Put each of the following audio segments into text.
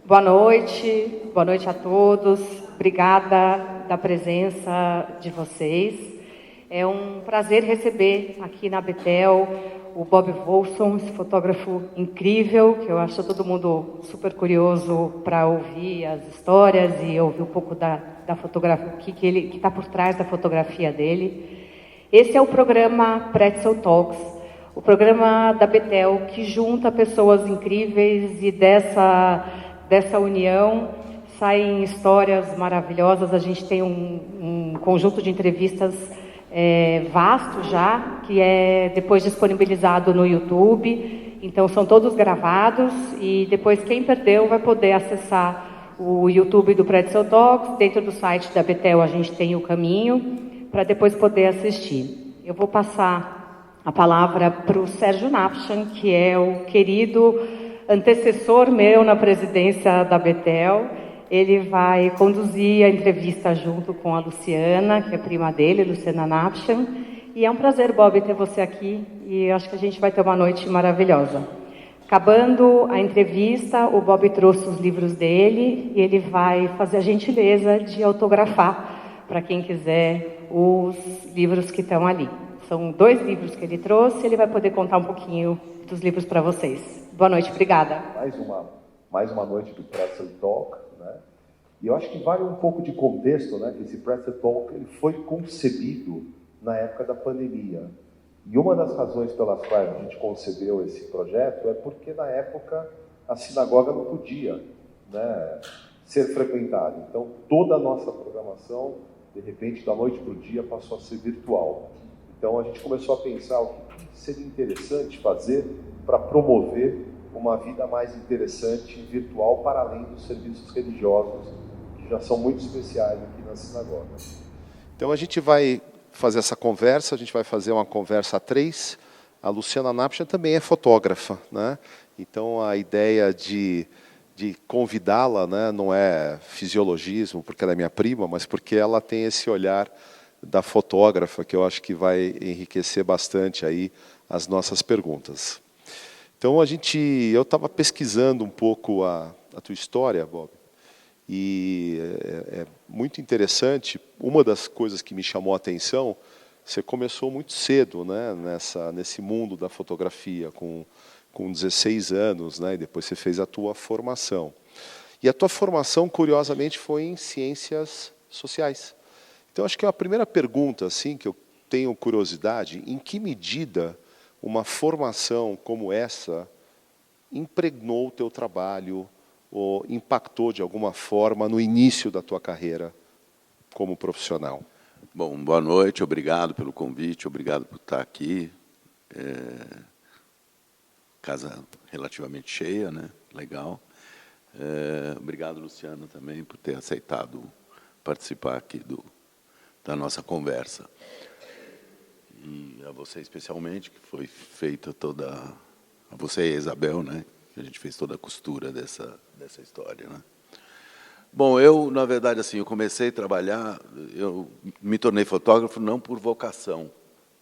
Boa noite a todos. Obrigada da presença de vocês. É um prazer receber aqui na Betel o Bob Wolfson, esse fotógrafo incrível, que eu acho todo mundo super curioso para ouvir as histórias e ouvir um pouco da fotografia, o que está por trás da fotografia dele. Esse é o programa Pretzel Talks, o programa da Betel que junta pessoas incríveis e dessa união saem histórias maravilhosas. A gente tem um conjunto de entrevistas vasto já, que é depois disponibilizado no YouTube. Então são todos gravados e depois quem perdeu vai poder acessar o YouTube do Pretzel Talks. Dentro do site da Betel a gente tem o caminho para depois poder assistir. Eu vou passar a palavra para o Sérgio Napchan, que é o querido antecessor meu na presidência da Betel. Ele vai conduzir a entrevista junto com a Luciana, que é prima dele, Luciana Napchan. E é um prazer, Bob, ter você aqui. E acho que a gente vai ter uma noite maravilhosa. Acabando a entrevista, o Bob trouxe os livros dele e ele vai fazer a gentileza de autografar, para quem quiser, os livros que estão ali. São 2 livros que ele trouxe, ele vai poder contar um pouquinho dos livros para vocês. Boa noite, obrigada. Mais uma noite do Pretzel Talk, né? E eu acho que vale um pouco de contexto, né? Que esse Pretzel Talk ele foi concebido na época da pandemia. E uma das razões pelas quais a gente concebeu esse projeto é porque na época a sinagoga não podia, né, ser frequentada. Então toda a nossa programação, de repente, da noite para o dia, passou a ser virtual. Então a gente começou a pensar o que seria interessante fazer para promover uma vida mais interessante virtual para além dos serviços religiosos, que já são muito especiais aqui na sinagoga. Então a gente vai fazer essa conversa, a gente vai fazer uma conversa a 3. A Luciana Napchan também é fotógrafa, né? Então a ideia de convidá-la, né, não é fisiologismo, porque ela é minha prima, mas porque ela tem esse olhar da fotógrafa, que eu acho que vai enriquecer bastante aí as nossas perguntas. Então eu estava pesquisando um pouco a tua história, Bob, e é muito interessante. Uma das coisas que me chamou a atenção, você começou muito cedo, né, nesse mundo da fotografia, com 16 anos, né, e depois você fez a tua formação. E a tua formação, curiosamente, foi em ciências sociais. Então, acho que a primeira pergunta assim, que eu tenho curiosidade, em que medida uma formação como essa impregnou o teu trabalho, ou impactou de alguma forma no início da tua carreira como profissional? Bom, boa noite, obrigado pelo convite, obrigado por estar aqui. Casa relativamente cheia, né? Legal. Obrigado, Luciana, também, por ter aceitado participar aqui da nossa conversa. E a você especialmente, que foi feita toda... A você e a Isabel, né? A gente fez toda a costura dessa história, né? Bom, na verdade, assim, eu comecei a trabalhar, eu me tornei fotógrafo não por vocação,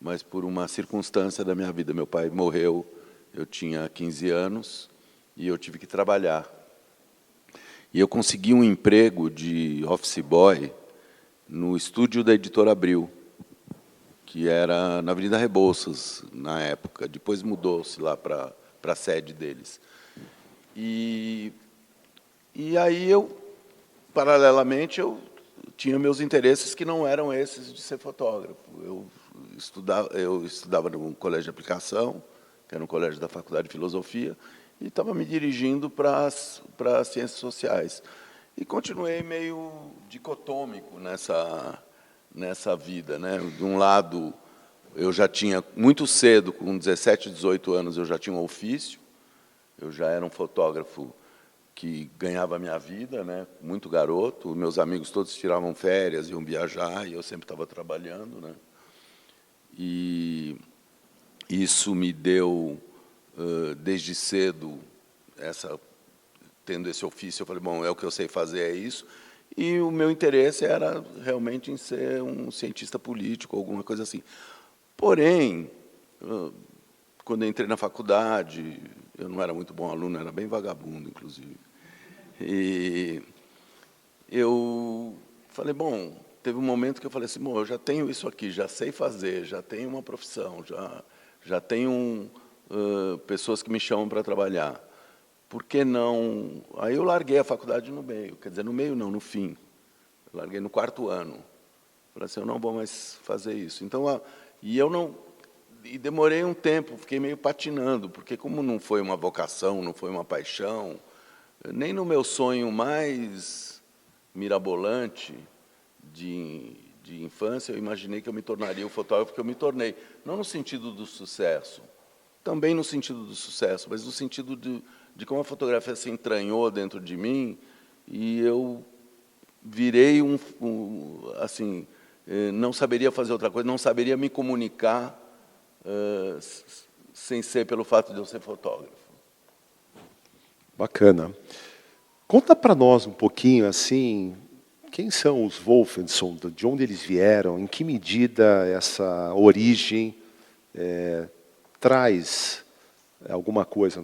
mas por uma circunstância da minha vida. Meu pai morreu, eu tinha 15 anos, e eu tive que trabalhar. E eu consegui um emprego de office boy no estúdio da Editora Abril, que era na Avenida Rebouças, na época. Depois mudou-se lá para a sede deles. E aí, paralelamente, eu tinha meus interesses que não eram esses de ser fotógrafo. Eu estudava no colégio de aplicação, que era um colégio da Faculdade de Filosofia, e estava me dirigindo para as ciências sociais. E continuei meio dicotômico nessa vida, né? De um lado, eu já tinha, muito cedo, com 17, 18 anos, eu já tinha um ofício, eu já era um fotógrafo que ganhava a minha vida, né? Muito garoto, meus amigos todos tiravam férias, iam viajar, e eu sempre estava trabalhando, né? E isso me deu, desde cedo, tendo esse ofício, eu falei, bom, é o que eu sei fazer, é isso. E o meu interesse era realmente em ser um cientista político, alguma coisa assim. Porém, quando eu entrei na faculdade, eu não era muito bom aluno, era bem vagabundo, inclusive. E eu falei, bom, teve um momento que eu falei assim, bom, eu já tenho isso aqui, já sei fazer, já tenho uma profissão, já tenho pessoas que me chamam para trabalhar. Por que não? Aí eu larguei a faculdade no meio, quer dizer, no meio não, no fim. Eu larguei no 4º ano. Falei assim, eu não vou mais fazer isso. Então, e demorei um tempo, fiquei meio patinando, porque como não foi uma vocação, não foi uma paixão, nem no meu sonho mais mirabolante de infância eu imaginei que eu me tornaria o fotógrafo que eu me tornei. Não no sentido do sucesso, também no sentido do sucesso, mas no sentido de como a fotografia se entranhou dentro de mim e eu virei assim, não saberia fazer outra coisa, não saberia me comunicar sem ser pelo fato de eu ser fotógrafo. Bacana. Conta para nós um pouquinho, assim, quem são os Wolfensohn, de onde eles vieram, em que medida essa origem traz alguma coisa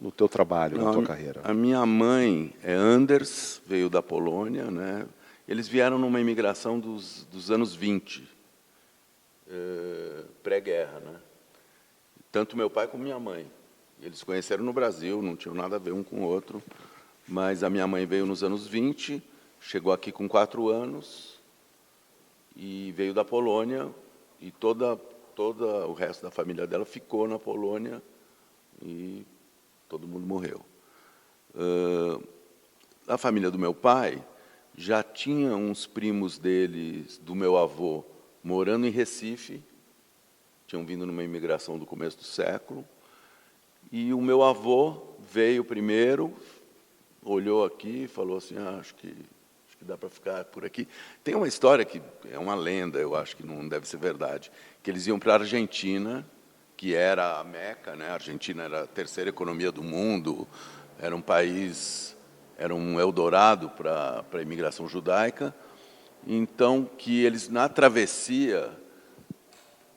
no teu trabalho, na tua carreira? A minha mãe é Anders, veio da Polônia, né? Eles vieram numa imigração dos anos 20, pré-guerra, né? Tanto meu pai como minha mãe. Eles se conheceram no Brasil, não tinham nada a ver um com o outro, mas a minha mãe veio nos anos 20, chegou aqui com 4 anos e veio da Polônia, e todo o resto da família dela ficou na Polônia e todo mundo morreu. A família do meu pai já tinha uns primos deles, do meu avô, morando em Recife, tinham vindo numa imigração do começo do século, e o meu avô veio primeiro, olhou aqui e falou assim, acho que dá para ficar por aqui. Tem uma história que é uma lenda, eu acho que não deve ser verdade, que eles iam para a Argentina, que era a Meca, né? A Argentina era a 3ª economia do mundo, era um país, era um Eldorado para a imigração judaica. Então, que eles, na travessia,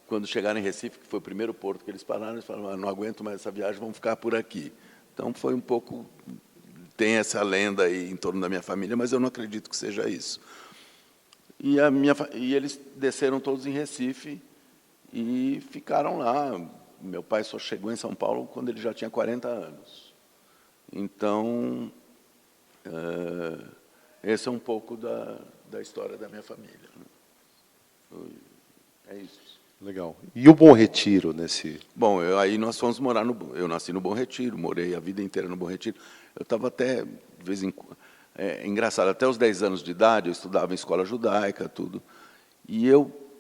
quando chegaram em Recife, que foi o primeiro porto que eles pararam, eles falaram, não aguento mais essa viagem, vamos ficar por aqui. Então, foi um pouco... Tem essa lenda aí em torno da minha família, mas eu não acredito que seja isso. E eles desceram todos em Recife e ficaram lá. Meu pai só chegou em São Paulo quando ele já tinha 40 anos. Então, esse é um pouco da história da minha família. É isso. Legal. E o Bom Retiro nesse... Bom, aí nós fomos morar eu nasci no Bom Retiro, morei a vida inteira no Bom Retiro. Eu estava até, de vez em quando... engraçado, até os 10 anos de idade, eu estudava em escola judaica, tudo. E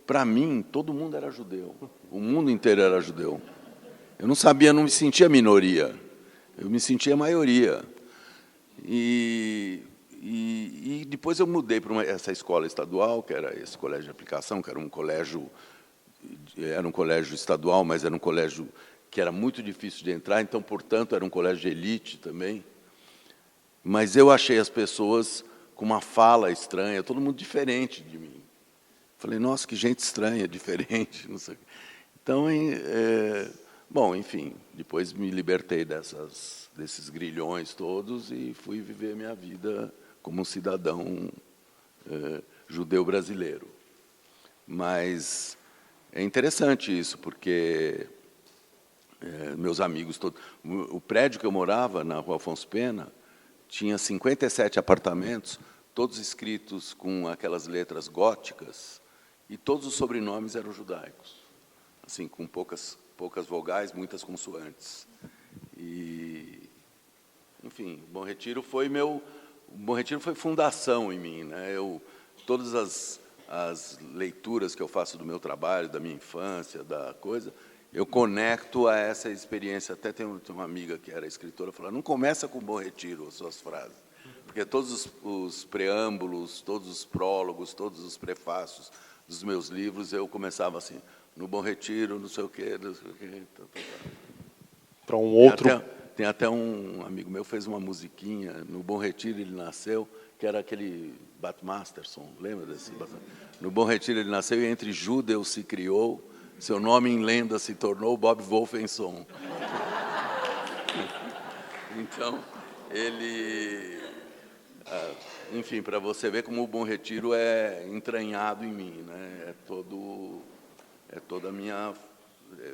para mim, todo mundo era judeu. O mundo inteiro era judeu. Eu não me sentia minoria. Eu me sentia maioria. E depois eu mudei para essa escola estadual, que era esse colégio de aplicação, que era um colégio estadual, mas era um colégio que era muito difícil de entrar, então, portanto, era um colégio de elite também. Mas eu achei as pessoas com uma fala estranha, todo mundo diferente de mim. Falei, nossa, que gente estranha, diferente, não sei. Então, bom, enfim, depois me libertei desses grilhões todos e fui viver minha vida como um cidadão judeu brasileiro. Mas é interessante isso, porque meus amigos todos... O prédio que eu morava, na Rua Afonso Pena, tinha 57 apartamentos, todos escritos com aquelas letras góticas, e todos os sobrenomes eram judaicos, assim, com poucas vogais, muitas consoantes. Enfim, Bom Retiro foi fundação em mim, né? Todas as leituras que eu faço do meu trabalho, da minha infância, da coisa, eu conecto a essa experiência. Até tem uma amiga que era escritora, falou, não começa com Bom Retiro as suas frases, porque todos os preâmbulos, todos os prólogos, todos os prefácios dos meus livros, eu começava assim, no Bom Retiro, não sei o quê, não sei o quê. Para um outro... Tem até um amigo meu fez uma musiquinha, no Bom Retiro ele nasceu, que era aquele Bat Masterson, lembra desse? No Bom Retiro ele nasceu e entre judeus se criou, seu nome em lenda se tornou Bob Wolfensohn. Então, ele Enfim, para você ver como o Bom Retiro é entranhado em mim, né? É toda a minha...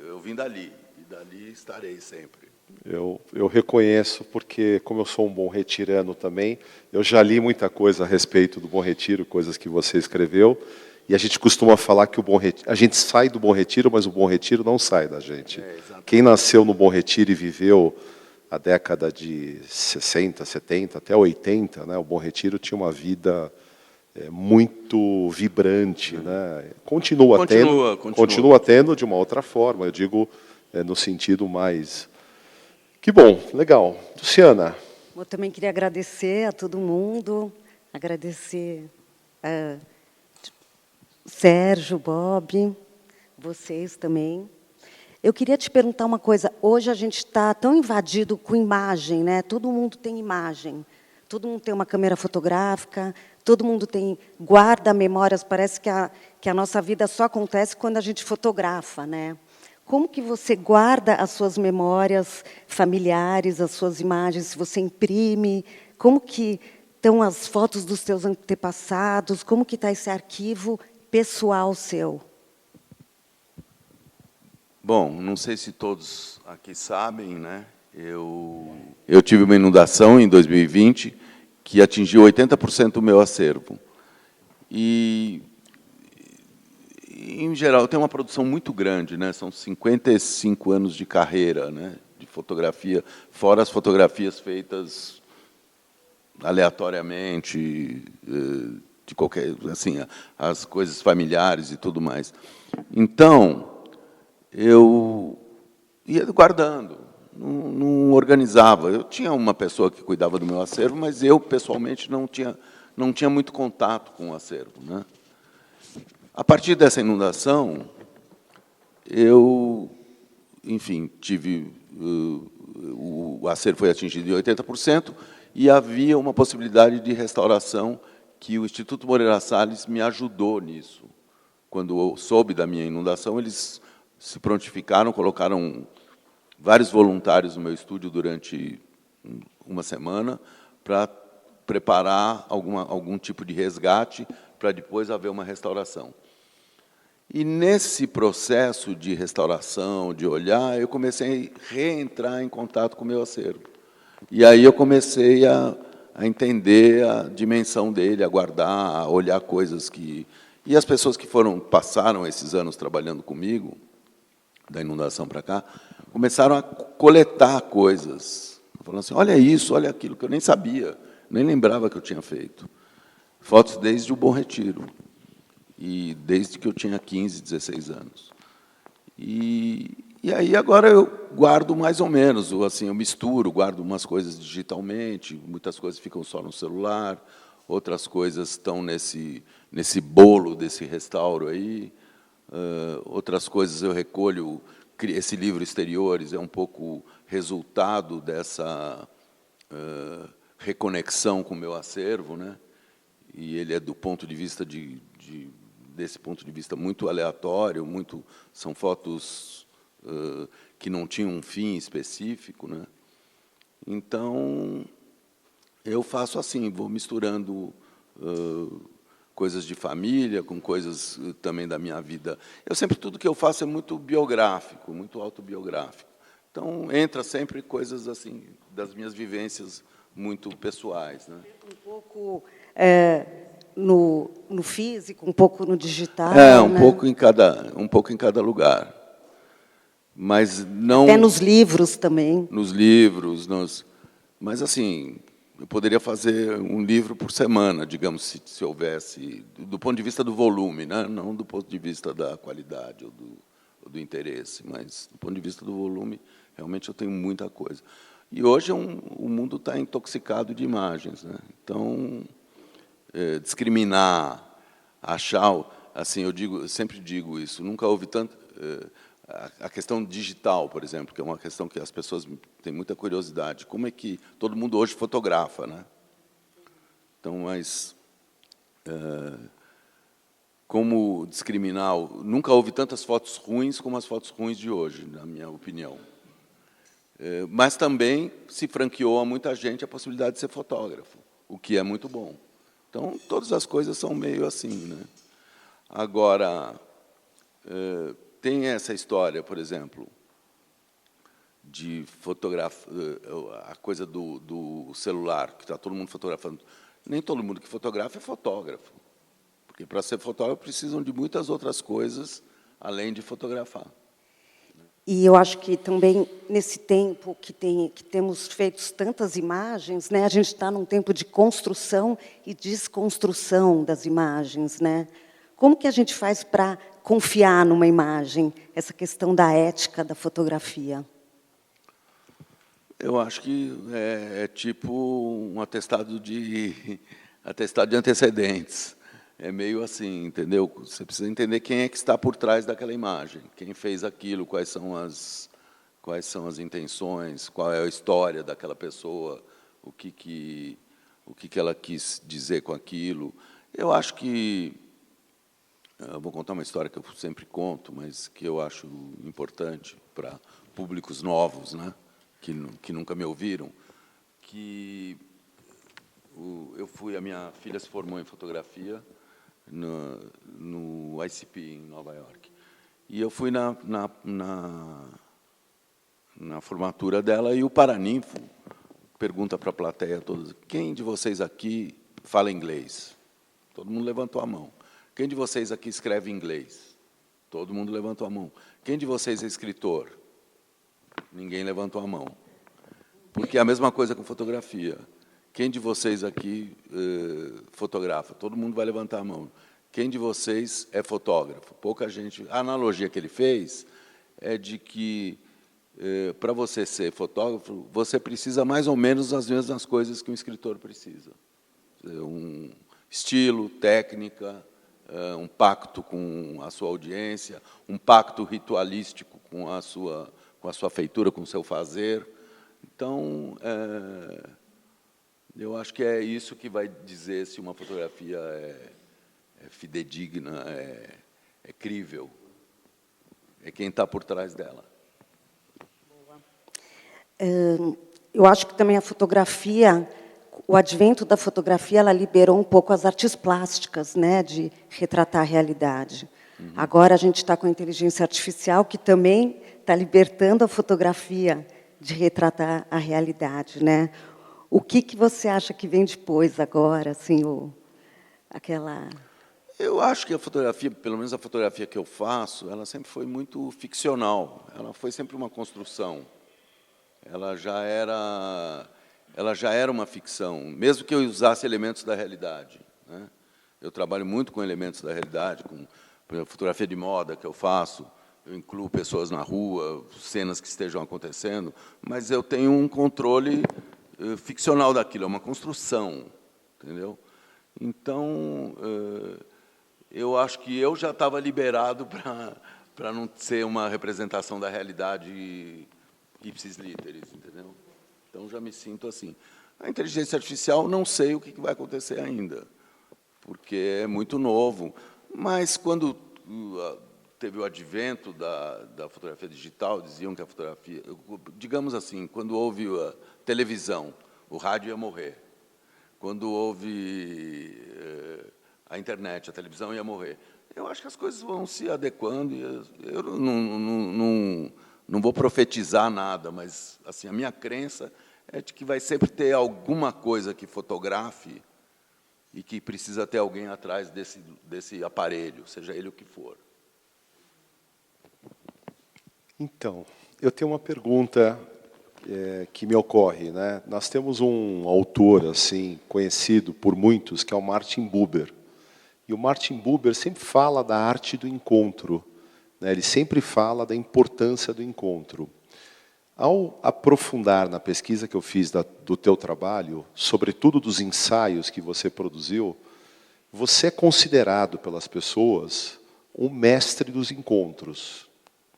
Eu vim dali, e dali estarei sempre. Eu reconheço, porque como eu sou um bom retirano também, eu já li muita coisa a respeito do Bom Retiro, coisas que você escreveu, e a gente costuma falar que a gente sai do Bom Retiro, mas o Bom Retiro não sai da gente. Quem nasceu no Bom Retiro e viveu a década de 60, 70, até 80, né, o Bom Retiro tinha uma vida muito vibrante, né? Continua tendo de uma outra forma, eu digo no sentido mais... Que bom, legal. Luciana. Eu também queria agradecer a todo mundo, agradecer a Sérgio, Bob, vocês também. Eu queria te perguntar uma coisa. Hoje a gente está tão invadido com imagem, né? Todo mundo tem imagem. Todo mundo tem uma câmera fotográfica, todo mundo guarda memórias. Parece que a nossa vida só acontece quando a gente fotografa, né? Como que você guarda as suas memórias familiares, as suas imagens, se você imprime? Como que estão as fotos dos seus antepassados? Como que está esse arquivo pessoal seu? Bom, não sei se todos aqui sabem, né? Eu tive uma inundação em 2020 que atingiu 80% do meu acervo. E, em geral, eu tenho uma produção muito grande, né? São 55 anos de carreira, né? De fotografia, fora as fotografias feitas aleatoriamente, de qualquer, assim, as coisas familiares e tudo mais. Então, eu ia guardando, não organizava. Eu tinha uma pessoa que cuidava do meu acervo, mas eu, pessoalmente, não tinha muito contato com o acervo, né? A partir dessa inundação, eu, enfim, o acervo foi atingido em 80%, e havia uma possibilidade de restauração que o Instituto Moreira Salles me ajudou nisso. Quando eu soube da minha inundação, eles se prontificaram, colocaram vários voluntários no meu estúdio durante uma semana para preparar algum tipo de resgate para depois haver uma restauração. E, nesse processo de restauração, de olhar, eu comecei a reentrar em contato com o meu acervo. E aí eu comecei a entender a dimensão dele, a guardar, a olhar coisas que... E as pessoas que passaram esses anos trabalhando comigo, da inundação para cá, começaram a coletar coisas. Falando assim, olha isso, olha aquilo, que eu nem sabia, nem lembrava que eu tinha feito. Fotos desde o Bom Retiro, e desde que eu tinha 15, 16 anos. E aí agora eu guardo mais ou menos, assim, eu misturo, guardo umas coisas digitalmente, muitas coisas ficam só no celular, outras coisas estão nesse bolo desse restauro aí, outras coisas eu recolho. Esse livro Exteriores é um pouco resultado dessa reconexão com o meu acervo, né? E ele é do ponto de vista desse ponto de vista muito aleatório, são fotos que não tinham um fim específico, né? Então, eu faço assim, vou misturando coisas de família com coisas também da minha vida. Tudo que eu faço é muito biográfico, muito autobiográfico. Então, entra sempre coisas assim das minhas vivências muito pessoais, né? Um pouco no físico, um pouco no digital. Um pouco em cada lugar. Mas não... Até nos livros também. Nos livros, mas, assim, eu poderia fazer um livro por semana, digamos, se houvesse, do ponto de vista do volume, né? Não do ponto de vista da qualidade ou do interesse, mas do ponto de vista do volume, realmente eu tenho muita coisa. E hoje o mundo está intoxicado de imagens, né? Então, discriminar, achar, assim, eu sempre digo isso, nunca houve tanto... A questão digital, por exemplo, que é uma questão que as pessoas têm muita curiosidade. Como é que todo mundo hoje fotografa, né? Então, mas como discriminar? Nunca houve tantas fotos ruins como as fotos ruins de hoje, na minha opinião. Mas também se franqueou a muita gente a possibilidade de ser fotógrafo. o que é muito bom. Então, todas as coisas são meio assim, né? Agora, tem essa história, por exemplo, de fotografar, a coisa do celular, que está todo mundo fotografando. Nem todo mundo que fotografa é fotógrafo, porque para ser fotógrafo precisam de muitas outras coisas além de fotografar. E eu acho que também, nesse tempo que temos feito tantas imagens, né, a gente está num tempo de construção e desconstrução das imagens, né? Como que a gente faz para confiar numa imagem? Essa questão da ética da fotografia. Eu acho que é tipo um atestado de antecedentes. É meio assim, entendeu? Você precisa entender quem é que está por trás daquela imagem, quem fez aquilo, quais são as intenções, qual é a história daquela pessoa, o que ela quis dizer com aquilo. Eu acho que... Eu vou contar uma história que eu sempre conto, mas que eu acho importante para públicos novos, né, que nunca me ouviram, que a minha filha se formou em fotografia no ICP, em Nova York. E eu fui na formatura dela, e o Paraninfo pergunta para a plateia toda: quem de vocês aqui fala inglês? Todo mundo levantou a mão. Quem de vocês aqui escreve inglês? Todo mundo levantou a mão. Quem de vocês é escritor? Ninguém levantou a mão. Porque é a mesma coisa com fotografia. Quem de vocês aqui fotografa? Todo mundo vai levantar a mão. Quem de vocês é fotógrafo? Pouca gente. A analogia que ele fez é de que, para você ser fotógrafo, você precisa mais ou menos das mesmas coisas que um escritor precisa. Um estilo, técnica, um pacto com a sua audiência, um pacto ritualístico com a sua feitura, com o seu fazer. Então, eu acho que é isso que vai dizer se uma fotografia é fidedigna, é crível. É quem está por trás dela. Eu acho que também a fotografia, o advento da fotografia, ela liberou um pouco as artes plásticas, né, de retratar a realidade. Uhum. Agora a gente está com a inteligência artificial, que também está libertando a fotografia de retratar a realidade, né? O que você acha que vem depois agora, assim, aquela... Eu acho que a fotografia, pelo menos a fotografia que eu faço, ela sempre foi muito ficcional. Ela foi sempre uma construção. Ela já era uma ficção, mesmo que eu usasse elementos da realidade, né? Eu trabalho muito com elementos da realidade, com, por exemplo, fotografia de moda que eu faço. Eu incluo pessoas na rua, cenas que estejam acontecendo, mas eu tenho um controle ficcional daquilo, é uma construção, entendeu? Então, eu acho que eu já estava liberado para não ser uma representação da realidade ipsis literis, entendeu? Então, já me sinto assim. A inteligência artificial, não sei o que vai acontecer ainda, porque é muito novo, mas quando teve o advento da fotografia digital, diziam que a fotografia... Digamos assim, quando houve a televisão, o rádio ia morrer. Quando houve a internet, a televisão ia morrer. Eu acho que as coisas vão se adequando. E eu não vou profetizar nada, mas assim, a minha crença é de que vai sempre ter alguma coisa que fotografe e que precisa ter alguém atrás desse aparelho, seja ele o que for. Então, eu tenho uma pergunta que me ocorre, né? Nós temos um autor assim conhecido por muitos, que é o Martin Buber. E o Martin Buber sempre fala da arte do encontro, né? Ele sempre fala da importância do encontro. Ao aprofundar na pesquisa que eu fiz do teu trabalho, sobretudo dos ensaios que você produziu, você é considerado pelas pessoas um mestre dos encontros.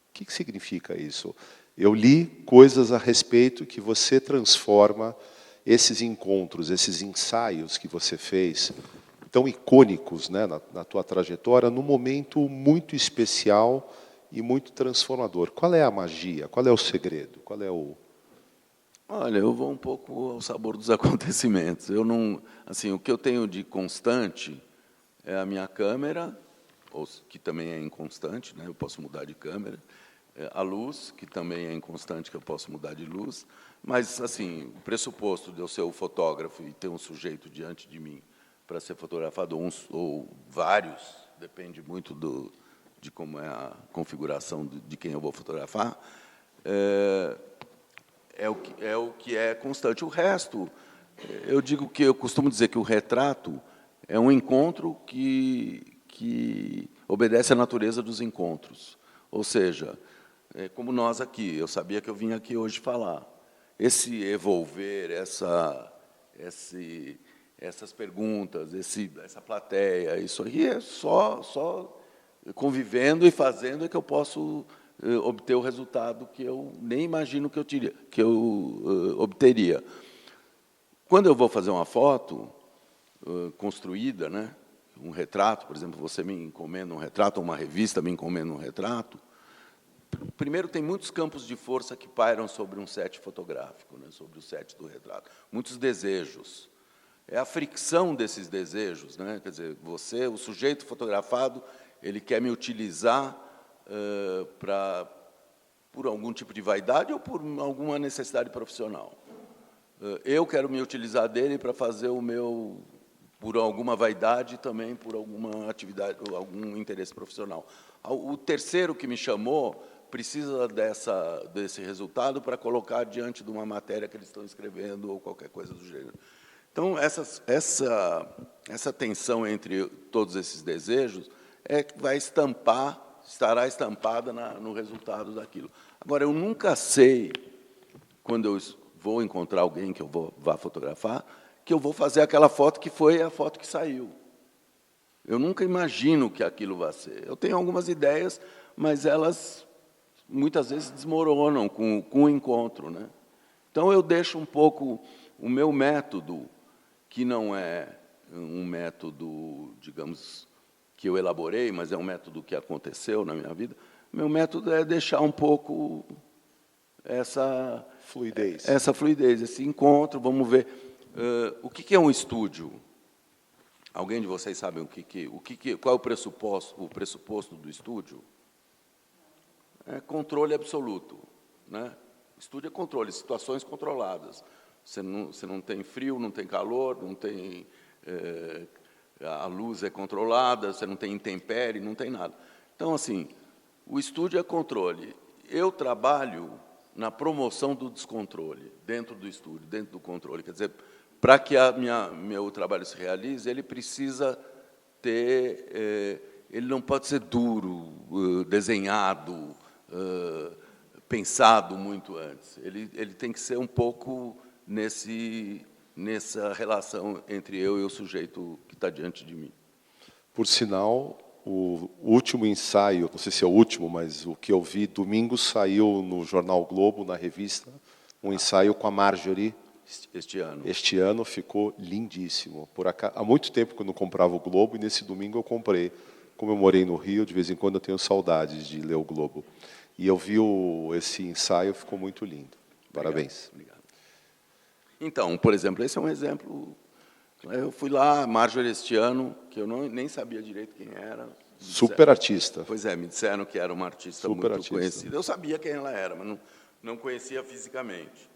O que significa isso? Eu li coisas a respeito que você transforma esses encontros, esses ensaios que você fez, tão icônicos, né, na tua trajetória, num momento muito especial e muito transformador. Qual é a magia? Qual é o segredo? Qual é o... Olha, eu vou um pouco ao sabor dos acontecimentos. Eu não, assim, o que eu tenho de constante é a minha câmera, que também é inconstante, né? Eu posso mudar de câmera. A luz, que também é inconstante, que eu posso mudar de luz. Mas, assim, o pressuposto de eu ser o fotógrafo e ter um sujeito diante de mim para ser fotografado, uns ou vários, depende muito de como é a configuração de quem eu vou fotografar, é o que é constante. O resto, eu costumo dizer que o retrato é um encontro que obedece à natureza dos encontros. Ou seja, como nós aqui, eu sabia que eu vim aqui hoje falar. Esse evolver, essas perguntas, essa plateia, isso aí é só convivendo e fazendo é que eu posso obter o resultado que eu nem imagino que eu obteria. Quando eu vou fazer uma foto construída, né, um retrato, por exemplo, você me encomenda um retrato, ou uma revista me encomenda um retrato, primeiro, tem muitos campos de força que pairam sobre um set fotográfico, né, sobre o set do retrato. Muitos desejos. É a fricção desses desejos, né? Quer dizer, você, o sujeito fotografado, ele quer me utilizar por algum tipo de vaidade ou por alguma necessidade profissional. Eu quero me utilizar dele para fazer o meu, por alguma vaidade, também por alguma atividade, algum interesse profissional. O terceiro que me chamou precisa desse resultado para colocar diante de uma matéria que eles estão escrevendo ou qualquer coisa do gênero. Então, essa tensão entre todos esses desejos é que estará estampada no resultado daquilo. Agora, eu nunca sei, quando eu vou encontrar alguém que eu vá fotografar, que eu vou fazer aquela foto que foi a foto que saiu. Eu nunca imagino que aquilo vai ser. Eu tenho algumas ideias, mas elas muitas vezes desmoronam com o encontro, né? Então, eu deixo um pouco o meu método, que não é um método, digamos, que eu elaborei, mas é um método que aconteceu na minha vida. Meu método é deixar um pouco essa fluidez, esse encontro. Vamos ver o que é um estúdio. Alguém de vocês sabe qual é o pressuposto do estúdio? É controle absoluto, né? Estúdio é controle, situações controladas. Você não tem frio, não tem calor, não tem a luz é controlada, você não tem intempérie, não tem nada. Então, assim, o estúdio é controle. Eu trabalho na promoção do descontrole, dentro do estúdio, dentro do controle. Quer dizer, para que meu trabalho se realize, ele precisa ter... ele não pode ser duro, desenhado, pensado muito antes. Ele tem que ser um pouco nessa relação entre eu e o sujeito que está diante de mim. Por sinal, o último ensaio, não sei se é o último, mas o que eu vi, domingo saiu no Jornal Globo, na revista, um ensaio com a Marjorie. Este ano ficou lindíssimo. Há muito tempo que eu não comprava o Globo, e nesse domingo eu comprei. Como eu morei no Rio, de vez em quando eu tenho saudades de ler o Globo. E eu vi esse ensaio, ficou muito lindo. Parabéns. Obrigado. Então, por exemplo, esse é um exemplo. Eu fui lá, Marjorie este ano, que eu nem sabia direito quem era. Super artista. Pois é, me disseram que era uma artista muito conhecida. Eu sabia quem ela era, mas não conhecia fisicamente.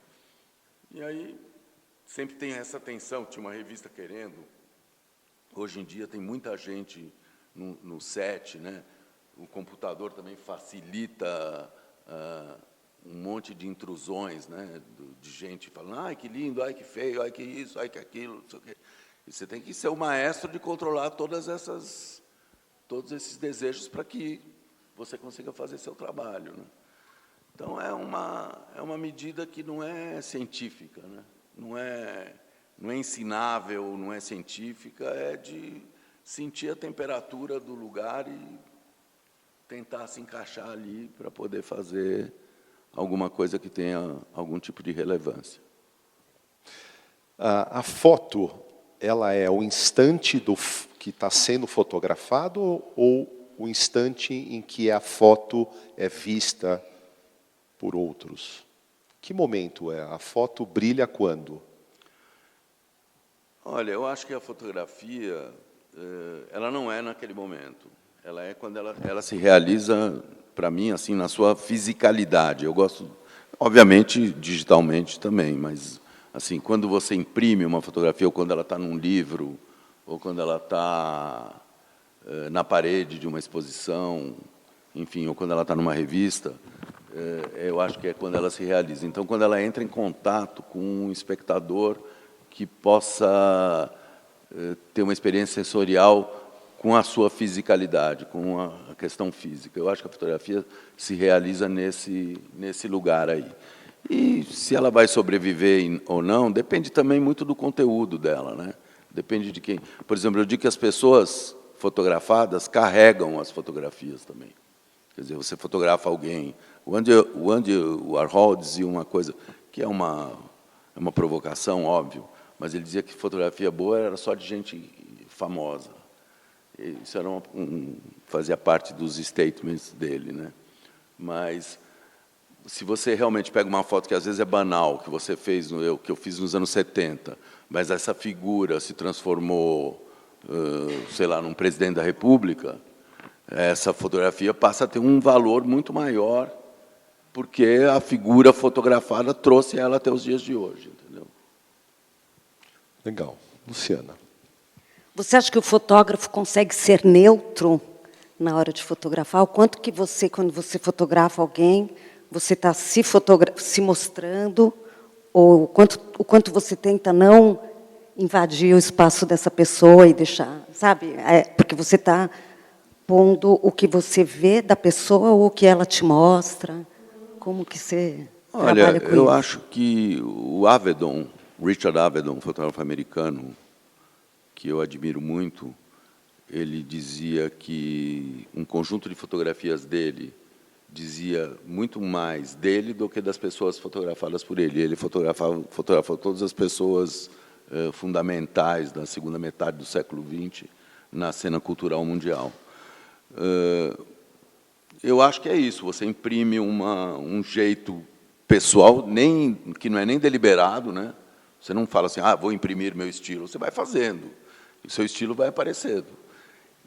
E aí, sempre tem essa tensão, tinha uma revista querendo. Hoje em dia tem muita gente no set, né? O computador também facilita um monte de intrusões, né? De gente falando, ai, que lindo, ai, que feio, ai, que isso, ai, que aquilo, não sei o quê. E você tem que ser o maestro de controlar todos esses desejos para que você consiga fazer seu trabalho, né? Então, é uma medida que não é científica, né? Não é ensinável, não é científica, é de sentir a temperatura do lugar e tentar se encaixar ali para poder fazer alguma coisa que tenha algum tipo de relevância. A foto, ela é o instante que está sendo fotografado ou o instante em que a foto é vista por outros? Que momento é? A foto brilha quando? Olha, eu acho que a fotografia, ela não é naquele momento. Ela é quando ela se realiza, para mim, assim, na sua fisicalidade. Eu gosto, obviamente, digitalmente também, mas, assim, quando você imprime uma fotografia, ou quando ela está num livro, ou quando ela está na parede de uma exposição, enfim, ou quando ela está numa revista, eu acho que é quando ela se realiza. Então, quando ela entra em contato com um espectador que possa ter uma experiência sensorial com a sua fisicalidade, com a questão física. Eu acho que a fotografia se realiza nesse lugar aí. E se ela vai sobreviver ou não, depende também muito do conteúdo dela, né? Depende de quem. Por exemplo, eu digo que as pessoas fotografadas carregam as fotografias também. Quer dizer, você fotografa alguém. O Andy Warhol dizia uma coisa que é uma provocação, óbvio, mas ele dizia que fotografia boa era só de gente famosa. Isso era fazia parte dos statements dele, né? Mas se você realmente pega uma foto que às vezes é banal, que você fez, que eu fiz nos anos 70, mas essa figura se transformou, sei lá, num presidente da República, essa fotografia passa a ter um valor muito maior, porque a figura fotografada trouxe ela até os dias de hoje, entendeu? Legal. Luciana. Você acha que o fotógrafo consegue ser neutro na hora de fotografar? O quanto que você, quando você fotografa alguém, você está se mostrando, ou o quanto você tenta não invadir o espaço dessa pessoa e deixar, sabe? Porque você está pondo o que você vê da pessoa ou o que ela te mostra. Como que você trabalha com isso? Olha, eu acho que o Avedon, Richard Avedon, um fotógrafo americano, que eu admiro muito, ele dizia que um conjunto de fotografias dele dizia muito mais dele do que das pessoas fotografadas por ele. Ele fotografou todas as pessoas fundamentais da segunda metade do século XX na cena cultural mundial. Eu acho que é isso, você imprime um jeito pessoal, que não é nem deliberado, né? Você não fala assim, vou imprimir meu estilo, você vai fazendo. E o seu estilo vai aparecendo.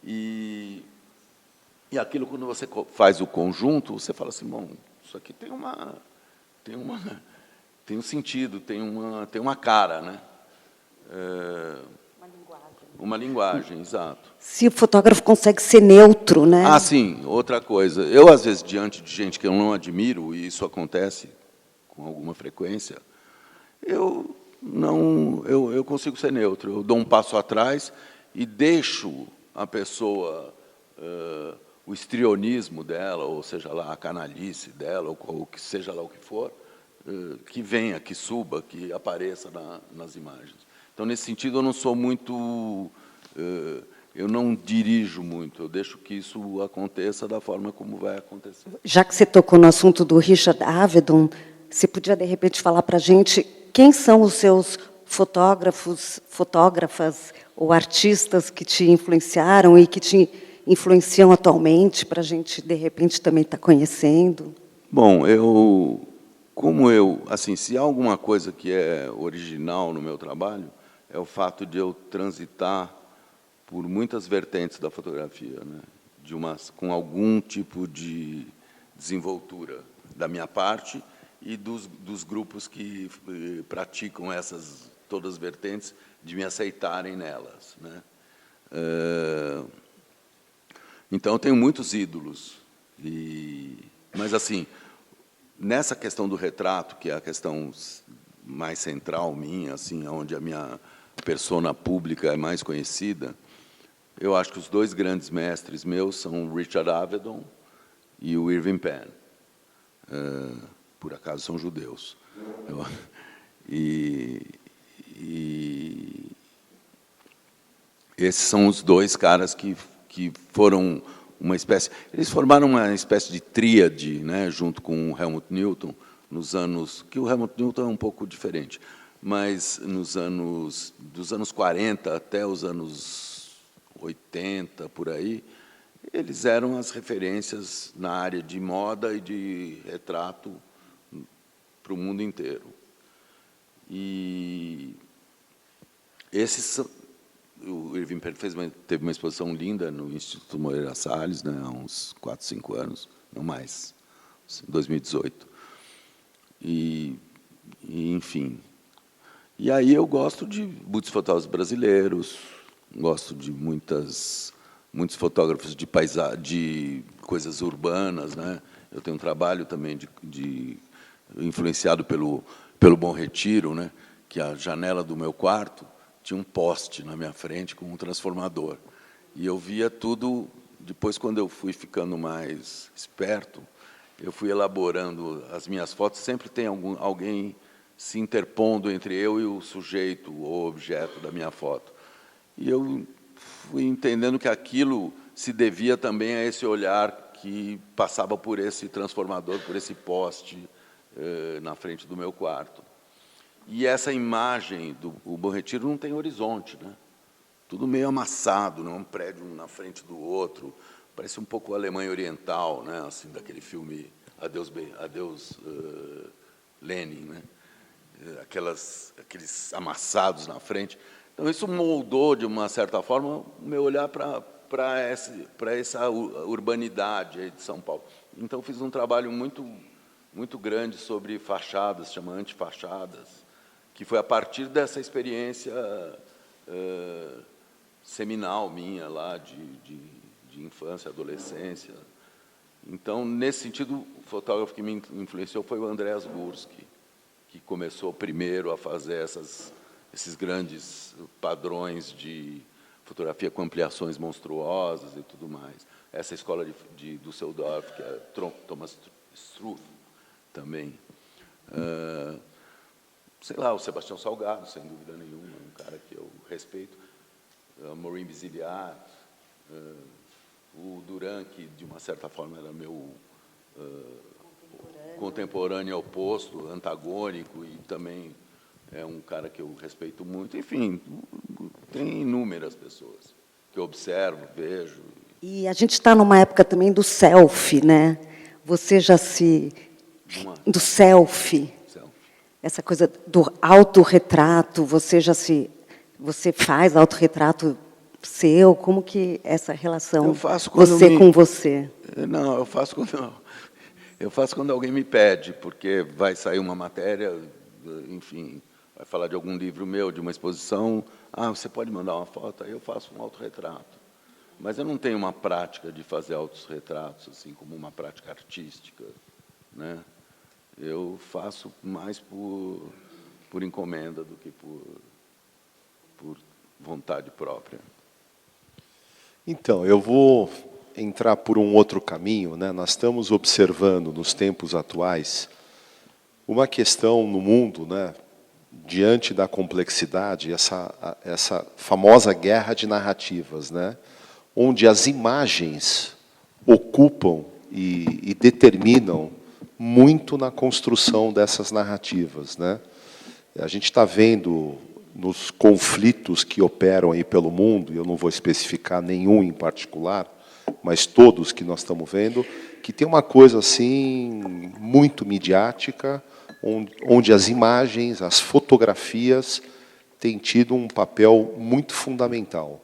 E aquilo, quando você faz o conjunto, você fala assim, bom, isso aqui tem um sentido, tem uma cara, né? Uma linguagem, exato. Se o fotógrafo consegue ser neutro, né? Sim, outra coisa. Eu, às vezes, diante de gente que eu não admiro, e isso acontece com alguma frequência, eu consigo ser neutro. Eu dou um passo atrás e deixo a pessoa, o histrionismo dela, ou seja lá, a canalice dela, ou que seja lá o que for, que venha, que suba, que apareça nas imagens. Então, nesse sentido, eu não sou muito... eu não dirijo muito, eu deixo que isso aconteça da forma como vai acontecer. Já que você tocou no assunto do Richard Avedon, você podia, de repente, falar para a gente quem são os seus fotógrafos, fotógrafas ou artistas que te influenciaram e que te influenciam atualmente, para a gente, de repente, também estar conhecendo? Bom, assim, se há alguma coisa que é original no meu trabalho, é o fato de eu transitar por muitas vertentes da fotografia, né? Com algum tipo de desenvoltura da minha parte e dos grupos que praticam todas as vertentes, de me aceitarem nelas, né? Então, eu tenho muitos ídolos. Mas, assim, nessa questão do retrato, que é a questão mais central minha, assim, onde a minha persona pública é mais conhecida, eu acho que os dois grandes mestres meus são o Richard Avedon e o Irving Penn. Por acaso são judeus. E esses são os dois caras que foram uma espécie... Eles formaram uma espécie de tríade, né, junto com o Helmut Newton, nos anos... que o Helmut Newton é um pouco diferente, mas dos anos 40 até os anos 80, por aí, eles eram as referências na área de moda e de retrato para o mundo inteiro. E o Irving Penn teve uma exposição linda no Instituto Moreira Salles, né, há uns 4, 5 anos, não mais, em 2018. Enfim. E aí eu gosto de muitos fotógrafos brasileiros, gosto de muitos fotógrafos de coisas urbanas, né? Eu tenho um trabalho também influenciado pelo Bom Retiro, né? Que a janela do meu quarto tinha um poste na minha frente com um transformador. E eu via tudo. Depois, quando eu fui ficando mais esperto, eu fui elaborando as minhas fotos. Sempre tem alguém se interpondo entre eu e o sujeito ou objeto da minha foto. E eu fui entendendo que aquilo se devia também a esse olhar que passava por esse transformador, por esse poste na frente do meu quarto. E essa imagem do Bom Retiro não tem horizonte, né? Tudo meio amassado, né? Um prédio na frente do outro, parece um pouco Alemanha Oriental, né? Assim, daquele filme Adeus Lenin, né? Aqueles amassados na frente. Então, isso moldou, de uma certa forma, o meu olhar para essa urbanidade aí de São Paulo. Então, fiz um trabalho muito grande sobre fachadas, chama Antifachadas, que foi a partir dessa experiência seminal minha lá de infância, adolescência. Então, nesse sentido, o fotógrafo que me influenciou foi o Andreas Gursky, que começou primeiro a fazer esses grandes padrões de fotografia com ampliações monstruosas e tudo mais. Essa escola de Düsseldorf, que é Thomas Struth, também. Sei lá, o Sebastião Salgado, sem dúvida nenhuma, um cara que eu respeito. Maureen Basiliat, o Duran, que, de uma certa forma, era meu contemporâneo oposto, antagônico, e também é um cara que eu respeito muito. Enfim, tem inúmeras pessoas que eu observo, vejo. E a gente está numa época também do selfie, né? Você já do selfie. Essa coisa do autorretrato, você faz autorretrato seu? Como que essa relação eu faço com você? Não, eu faço quando alguém me pede, porque vai sair uma matéria, enfim, vai falar de algum livro meu, de uma exposição. Você pode mandar uma foto? Aí eu faço um autorretrato. Mas eu não tenho uma prática de fazer autorretratos, assim, como uma prática artística, né? Eu faço mais por encomenda do que por vontade própria. Então, eu vou entrar por um outro caminho, né? Nós estamos observando, nos tempos atuais, uma questão no mundo, né? Diante da complexidade, essa famosa guerra de narrativas, né? Onde as imagens ocupam e determinam muito na construção dessas narrativas, né? A gente está vendo nos conflitos que operam aí pelo mundo, e eu não vou especificar nenhum em particular, mas todos que nós estamos vendo, que tem uma coisa assim muito midiática, onde as imagens, as fotografias têm tido um papel muito fundamental.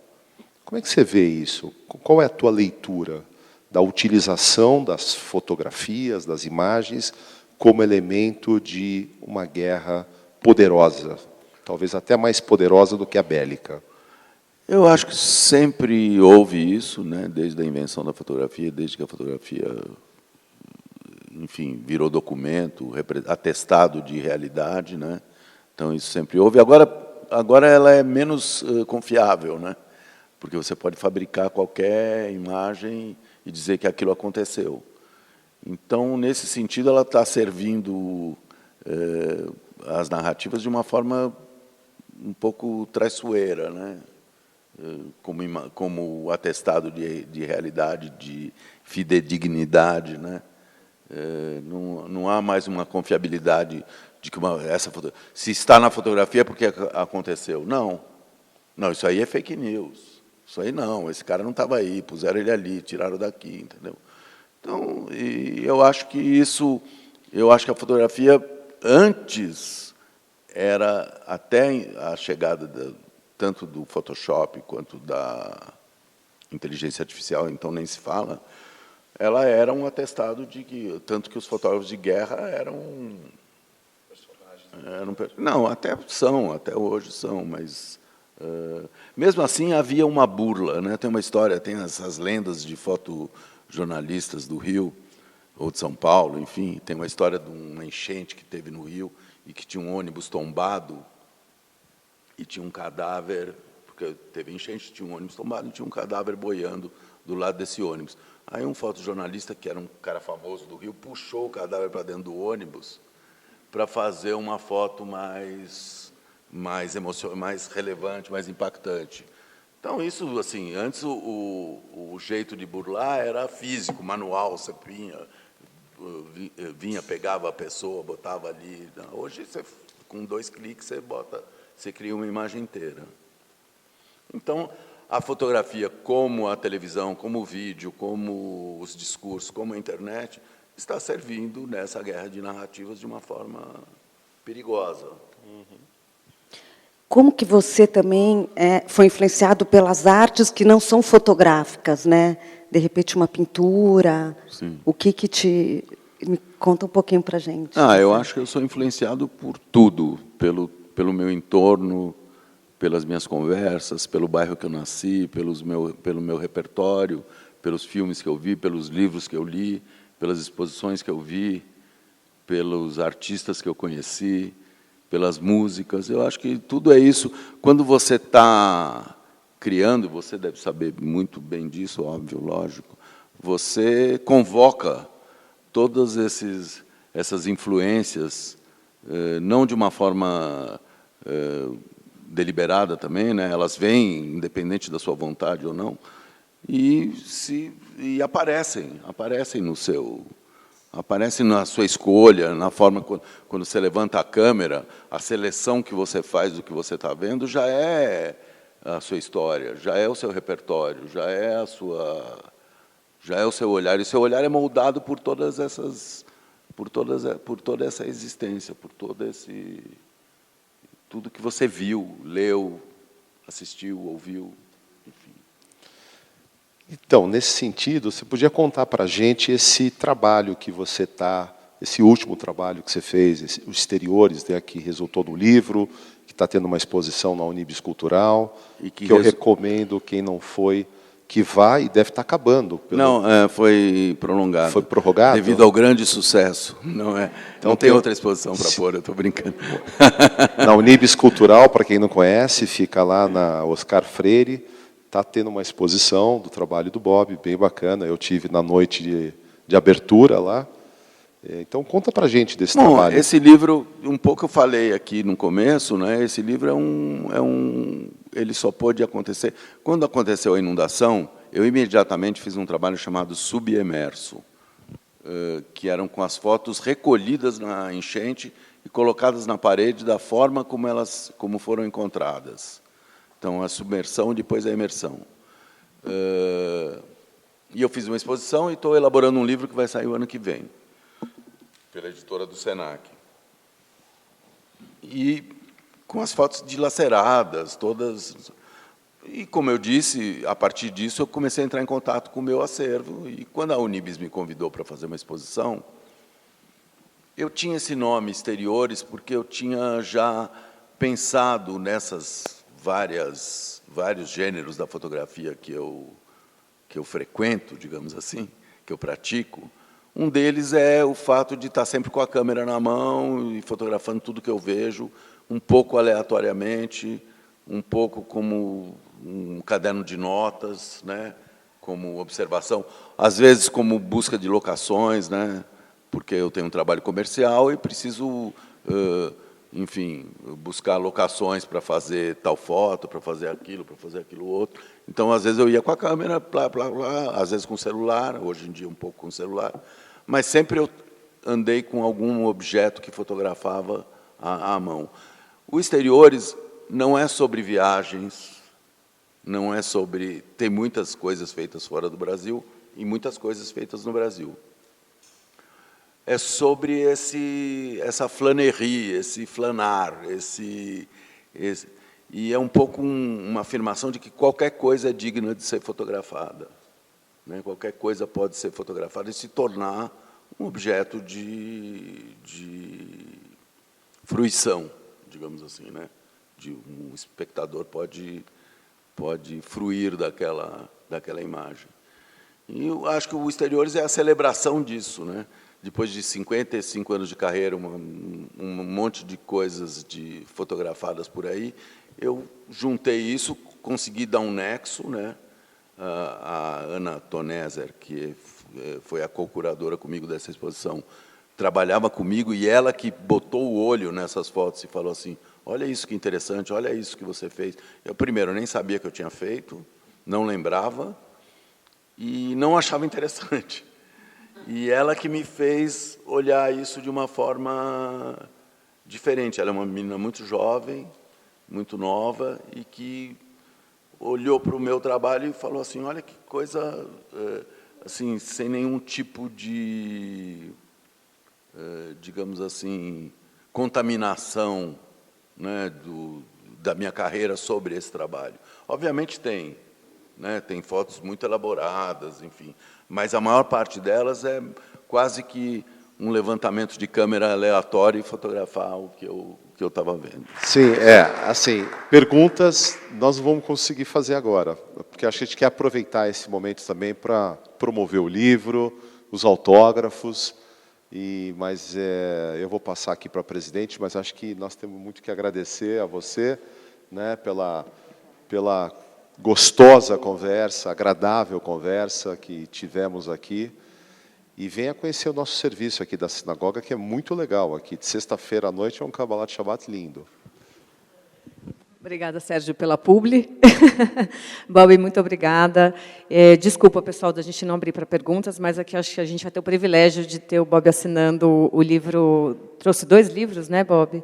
Como é que você vê isso? Qual é a tua leitura da utilização das fotografias, das imagens, como elemento de uma guerra poderosa, talvez até mais poderosa do que a bélica? Eu acho que sempre houve isso, né? Desde a invenção da fotografia, desde que a fotografia, enfim, virou documento, atestado de realidade, né? Então, isso sempre houve. Agora ela é menos confiável, né? Porque você pode fabricar qualquer imagem e dizer que aquilo aconteceu. Então, nesse sentido, ela está servindo as narrativas de uma forma um pouco traiçoeira, né? Como atestado de realidade, de fidedignidade, né? Não há mais uma confiabilidade de que se está na fotografia é porque aconteceu. Não, isso aí é fake news. Isso aí não, esse cara não estava aí, puseram ele ali, tiraram daqui, entendeu? Então, eu acho que a fotografia antes era, até a chegada tanto do Photoshop quanto da inteligência artificial, então nem se fala, ela era um atestado de que, tanto que os fotógrafos de guerra eram personagens. Não, até hoje são, mas mesmo assim havia uma burla, né? Tem uma história, tem essas lendas de fotojornalistas do Rio ou de São Paulo, enfim, tem uma história de uma enchente que teve no Rio e que tinha um ônibus tombado e tinha um cadáver, porque teve enchente, tinha um ônibus tombado e tinha um cadáver boiando do lado desse ônibus. Aí um fotojornalista, que era um cara famoso do Rio, puxou o cadáver para dentro do ônibus para fazer uma foto mais relevante, mais impactante. Então, isso, assim, antes o jeito de burlar era físico, manual, você vinha, pegava a pessoa, botava ali. Hoje, com 2 cliques, você cria uma imagem inteira. Então, a fotografia, como a televisão, como o vídeo, como os discursos, como a internet, está servindo nessa guerra de narrativas de uma forma perigosa. Como que você também foi influenciado pelas artes que não são fotográficas, né? De repente, uma pintura. Sim. O que te... Me conta um pouquinho para a gente. Eu acho que eu sou influenciado por tudo, pelo meu entorno, pelas minhas conversas, pelo bairro que eu nasci, pelo meu repertório, pelos filmes que eu vi, pelos livros que eu li, pelas exposições que eu vi, pelos artistas que eu conheci, pelas músicas. Eu acho que tudo é isso. Quando você está criando, você deve saber muito bem disso, óbvio, lógico, você convoca todas essas influências, não de uma forma deliberada também, né? Elas vêm, independente da sua vontade ou não, e aparecem aparecem na sua escolha, na forma quando você levanta a câmera, a seleção que você faz do que você está vendo já é a sua história, já é o seu repertório, já é o seu olhar. E o seu olhar é moldado por toda essa existência, por tudo que você viu, leu, assistiu, ouviu, enfim. Então, nesse sentido, você podia contar para a gente esse trabalho que você esse último trabalho que você fez, os exteriores, né, que resultou no livro, que está tendo uma exposição na Unibis Cultural, e que eu recomendo, quem não foi, que vá, e deve estar acabando. Não, foi prolongado. Foi prorrogado? Devido ao grande sucesso. Então, não tem outra exposição para pôr, eu estou brincando. Na Unibis Cultural, para quem não conhece, fica lá na Oscar Freire, está tendo uma exposição do trabalho do Bob, bem bacana. Eu tive na noite de abertura lá. Então, conta para a gente desse trabalho. Esse livro, um pouco eu falei aqui no começo, né? Esse livro ele só pôde acontecer... Quando aconteceu a inundação, eu imediatamente fiz um trabalho chamado Subemerso, que eram com as fotos recolhidas na enchente e colocadas na parede da forma como foram encontradas. Então, a submersão e depois a imersão. E eu fiz uma exposição e estou elaborando um livro que vai sair o ano que vem, pela editora do Senac. E com as fotos dilaceradas, todas. E, como eu disse, a partir disso, eu comecei a entrar em contato com o meu acervo. E, quando a Unibis me convidou para fazer uma exposição, eu tinha esse nome, Exteriores, porque eu tinha já pensado nessas vários gêneros da fotografia que eu frequento, digamos assim, que eu pratico. Um deles é o fato de estar sempre com a câmera na mão e fotografando tudo que eu vejo, um pouco aleatoriamente, um pouco como um caderno de notas, né, como observação, às vezes como busca de locações, né, porque eu tenho um trabalho comercial e preciso, enfim, buscar locações para fazer tal foto, para fazer aquilo outro. Então, às vezes, eu ia com a câmera, às vezes com o celular, hoje em dia um pouco com o celular, mas sempre eu andei com algum objeto que fotografava à mão. O Exteriores não é sobre viagens, não é sobre... Tem muitas coisas feitas fora do Brasil e muitas coisas feitas no Brasil. é sobre essa flânerie, esse flanar, e é um pouco uma afirmação de que qualquer coisa é digna de ser fotografada, né? Qualquer coisa pode ser fotografada e se tornar um objeto de fruição, digamos assim, né? Um espectador pode fruir daquela imagem. E eu acho que o Exteriores é a celebração disso, né? Depois de 55 anos de carreira, um monte de coisas fotografadas por aí, eu juntei isso, consegui dar um nexo, né? A Ana Toneser, que foi a co-curadora comigo dessa exposição, trabalhava comigo, e ela que botou o olho nessas fotos e falou assim: olha isso que interessante, olha isso que você fez. Eu, primeiro, nem sabia que eu tinha feito, não lembrava, e não achava interessante. E ela que me fez olhar isso de uma forma diferente. Ela é uma menina muito jovem, muito nova, e que olhou para o meu trabalho e falou assim: olha que coisa, assim, sem nenhum tipo de, digamos assim, contaminação, né, da minha carreira sobre esse trabalho. Obviamente tem, né, tem fotos muito elaboradas, enfim, mas a maior parte delas é quase que um levantamento de câmera aleatório e fotografar o que eu estava vendo. Sim, assim, perguntas nós não vamos conseguir fazer agora, porque acho que a gente quer aproveitar esse momento também para promover o livro, os autógrafos, mas eu vou passar aqui para a presidente, mas acho que nós temos muito que agradecer a você, né, pela gostosa conversa, agradável conversa que tivemos aqui. E venha conhecer o nosso serviço aqui da sinagoga, que é muito legal aqui. De sexta-feira à noite é um Kabbalat Shabbat lindo. Obrigada, Sérgio, pela publi. Bob, muito obrigada. Desculpa, pessoal, da gente não abrir para perguntas, mas aqui acho que a gente vai ter o privilégio de ter o Bob assinando o livro. Trouxe 2 livros, né, Bob?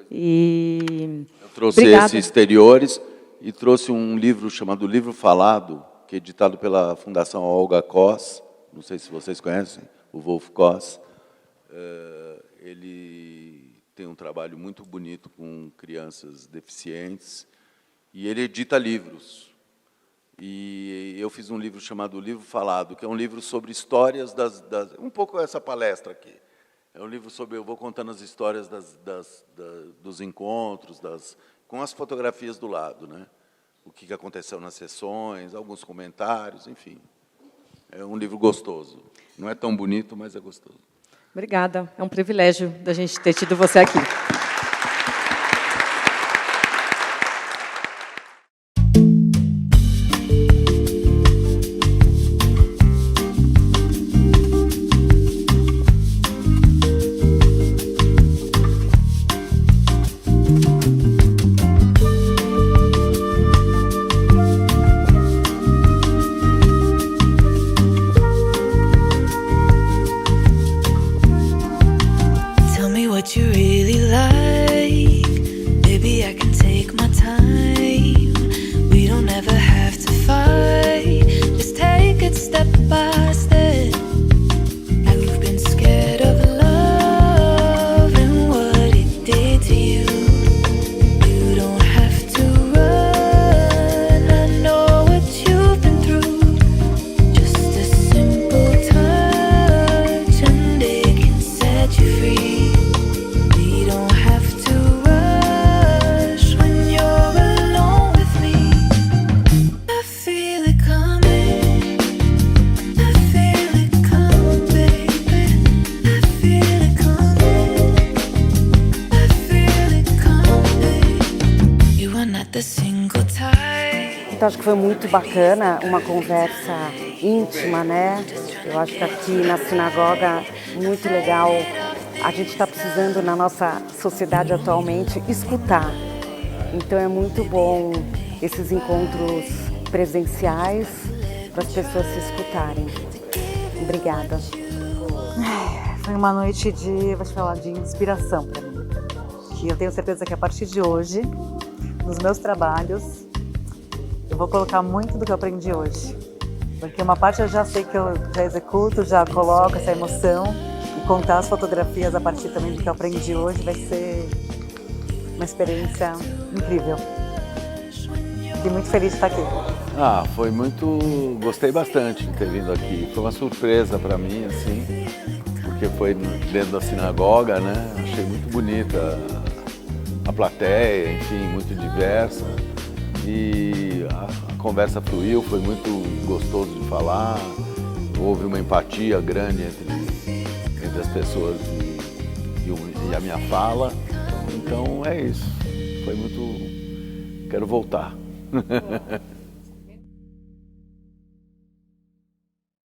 Eu trouxe esse Exteriores e trouxe um livro chamado Livro Falado, que é editado pela Fundação Olga Koss. Não sei se vocês conhecem, o Wolf Koss. Ele tem um trabalho muito bonito com crianças deficientes, e ele edita livros. E eu fiz um livro chamado Livro Falado, que é um livro sobre histórias um pouco essa palestra aqui. É um livro sobre, eu vou contando as histórias dos encontros, com as fotografias do lado, né? O que aconteceu nas sessões, alguns comentários, enfim. É um livro gostoso. Não é tão bonito, mas é gostoso. Obrigada. É um privilégio da gente ter tido você aqui. Então, acho que foi muito bacana, uma conversa íntima, né? Eu acho que aqui na sinagoga, muito legal. A gente está precisando, na nossa sociedade atualmente, escutar. Então, é muito bom esses encontros presenciais para as pessoas se escutarem. Obrigada. Foi uma noite de inspiração para mim. Que eu tenho certeza que a partir de hoje, nos meus trabalhos, eu vou colocar muito do que eu aprendi hoje. Porque uma parte eu já sei que eu já executo, já coloco essa emoção, e contar as fotografias a partir também do que eu aprendi hoje vai ser uma experiência incrível. Fiquei muito feliz de estar aqui. Foi muito... Gostei bastante de ter vindo aqui. Foi uma surpresa para mim, assim, porque foi dentro da sinagoga, né? Achei muito bonita a plateia, enfim, muito diversa. E a conversa fluiu, foi muito gostoso de falar. Houve uma empatia grande entre as pessoas e a minha fala. Então é isso. Foi muito... Quero voltar.